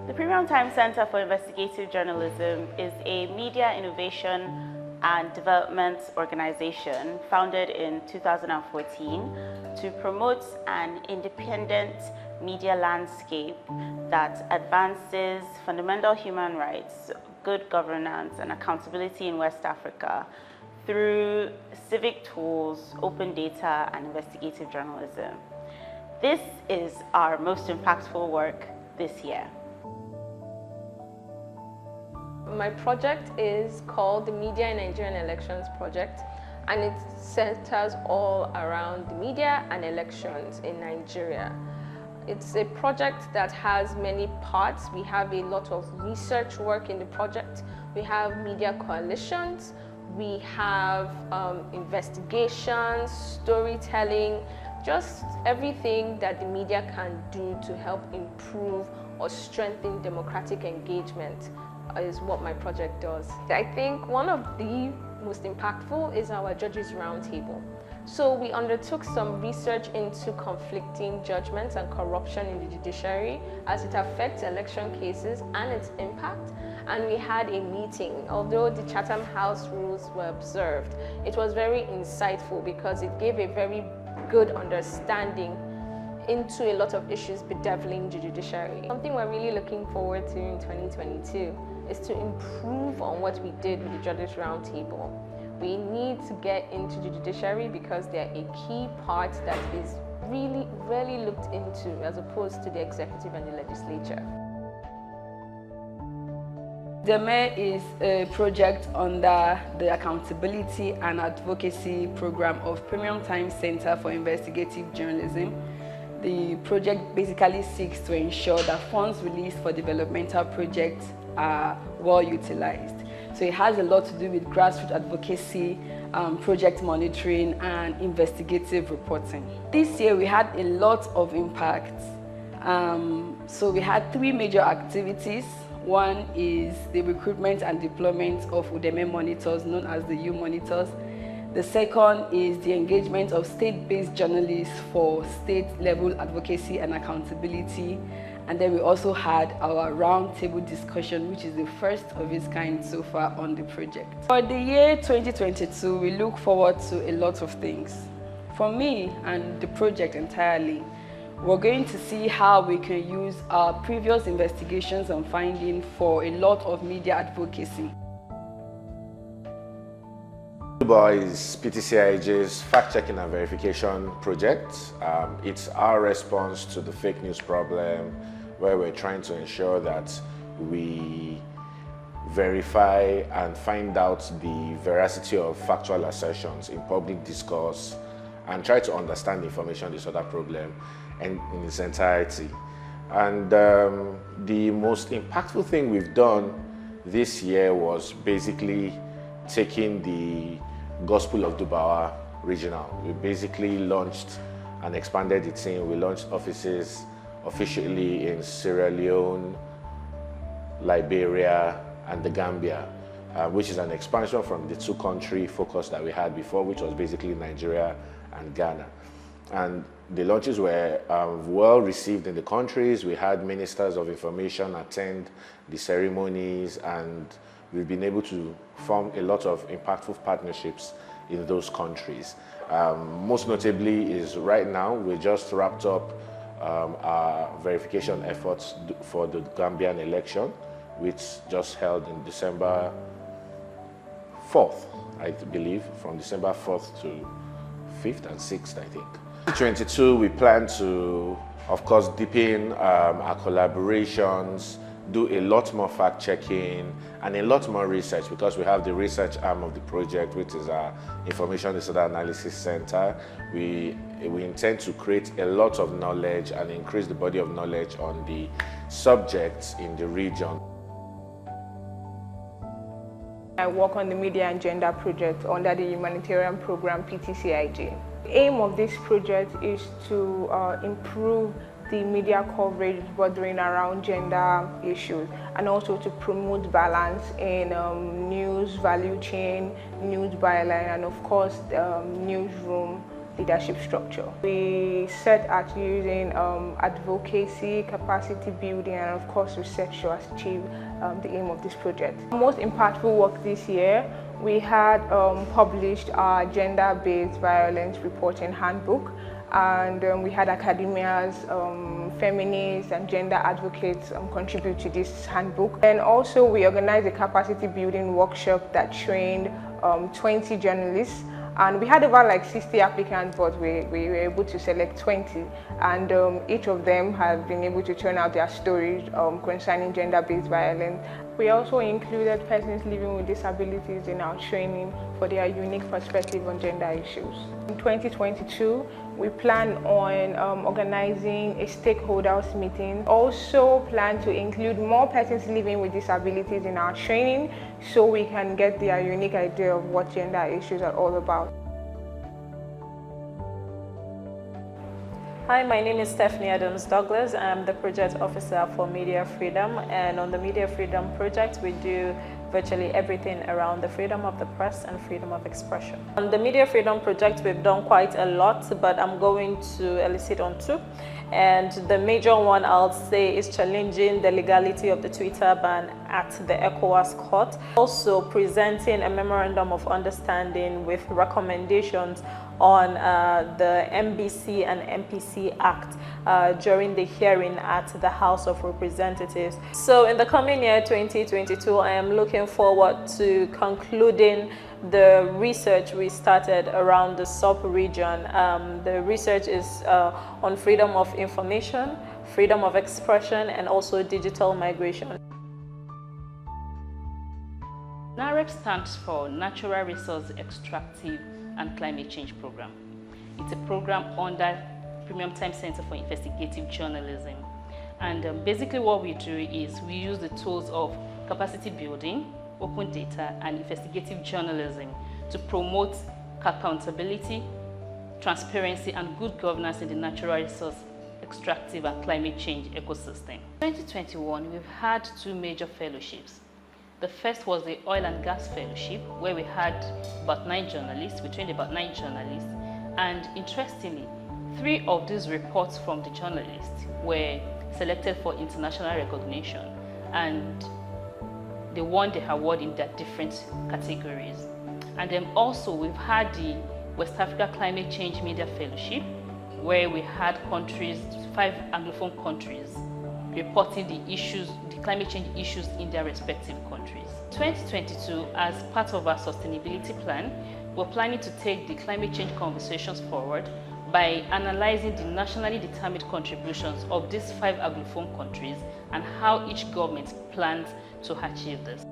The Premium Time Center for Investigative Journalism is a media innovation and development organization founded in 2014 to promote an independent media landscape that advances fundamental human rights, good governance, and accountability in West Africa through civic tools, open data, and investigative journalism. This is our most impactful work this year. My project is called the Media in Nigerian Elections Project, and it centers all around the media and elections in Nigeria. It's a project that has many parts. We have a lot of research work in the project. We have media coalitions. We have investigations, storytelling, just everything that the media can do to help improve or strengthen democratic engagement is what my project does. I think one of the most impactful is our Judges Roundtable. So we undertook some research into conflicting judgments and corruption in the judiciary as it affects election cases and its impact. And we had a meeting. Although the Chatham House rules were observed, it was very insightful because it gave a very good understanding into a lot of issues bedeviling the judiciary. Something we're really looking forward to in 2022 is to improve on what we did with the Judges Roundtable. We need to get into the judiciary because they're a key part that is really rarely looked into as opposed to the executive and the legislature. DEME is a project under the Accountability and Advocacy Program of Premium Time Center for Investigative Journalism. The project basically seeks to ensure that funds released for developmental projects are well utilized. So it has a lot to do with grassroots advocacy, project monitoring, and investigative reporting. This year we had a lot of impact. So we had 3 major activities. One is the recruitment and deployment of UDEME monitors, known as the U monitors. The second is the engagement of state-based journalists for state-level advocacy and accountability. And then we also had our roundtable discussion, which is the first of its kind so far on the project. For the year 2022, we look forward to a lot of things. For me and the project entirely, we're going to see how we can use our previous investigations and findings for a lot of media advocacy. Is PTCIJ's fact-checking and verification project. It's our response to the fake news problem, where we're trying to ensure that we verify and find out the veracity of factual assertions in public discourse and try to understand the information disorder problem in its entirety. And the most impactful thing we've done this year was basically taking the Gospel of Dubawa regional. We basically launched and expanded the team. We launched offices officially in Sierra Leone, Liberia, and the Gambia, which is an expansion from the 2-country focus that we had before, which was basically Nigeria and Ghana. And the launches were well received in the countries. We had ministers of information attend the ceremonies, and we've been able to form a lot of impactful partnerships in those countries. Most notably is right now, we just wrapped up our verification efforts for the Gambian election, which just held in December 4th, I believe, from December 4th to 5th and 6th, I think. 2022, we plan to, of course, deepen our collaborations, do a lot more fact-checking and a lot more research, because we have the research arm of the project, which is our Information Disorder Analysis Center. We intend to create a lot of knowledge and increase the body of knowledge on the subjects in the region. I work on the Media and Gender project under the humanitarian program PTCIJ. The aim of this project is to improve the media coverage bordering around gender issues, and also to promote balance in news value chain, news byline, and of course newsroom leadership structure. We set at using advocacy, capacity building, and of course research to achieve the aim of this project. Most impactful work this year, we had published our gender-based violence reporting handbook, and we had academia's feminists and gender advocates contribute to this handbook. And also we organized a capacity building workshop that trained 20 journalists, and we had over like 60 applicants, but we were able to select 20, and each of them have been able to turn out their stories concerning gender-based violence. We also included persons living with disabilities in our training for their unique perspective on gender issues. In 2022, we plan on organizing a stakeholders meeting. Also plan to include more persons living with disabilities in our training so we can get their unique idea of what gender issues are all about. Hi, my name is Stephanie Adams Douglas. I'm the project officer for Media Freedom, and on the Media Freedom project we do virtually everything around the freedom of the press and freedom of expression. On the Media Freedom project we've done quite a lot, but I'm going to elicit on two. And the major one I'll say is challenging the legality of the Twitter ban at the ECOWAS court. Also presenting a memorandum of understanding with recommendations on the MBC and MPC Act during the hearing at the House of Representatives. So in the coming year 2022, I am looking forward to concluding the research we started around the sub-region. The research is on freedom of information, freedom of expression, and also digital migration. NAREP stands for Natural Resource Extractive and Climate Change Program. It's a program under Premium Time Center for Investigative Journalism. And basically what we do is we use the tools of capacity building, open data, and investigative journalism to promote accountability, transparency, and good governance in the natural resource extractive and climate change ecosystem. In 2021, we've had two major fellowships. The first was the Oil and Gas Fellowship, where we had about 9 journalists. We trained about 9 journalists. And interestingly, 3 of these reports from the journalists were selected for international recognition, and they won the award in their different categories. And then also we've had the West Africa Climate Change Media Fellowship, where we had countries, 5 Anglophone countries, reporting the issues, the climate change issues in their respective countries. 2022, as part of our sustainability plan, we're planning to take the climate change conversations forward by analyzing the nationally determined contributions of these 5 Anglophone countries and how each government plans to achieve this.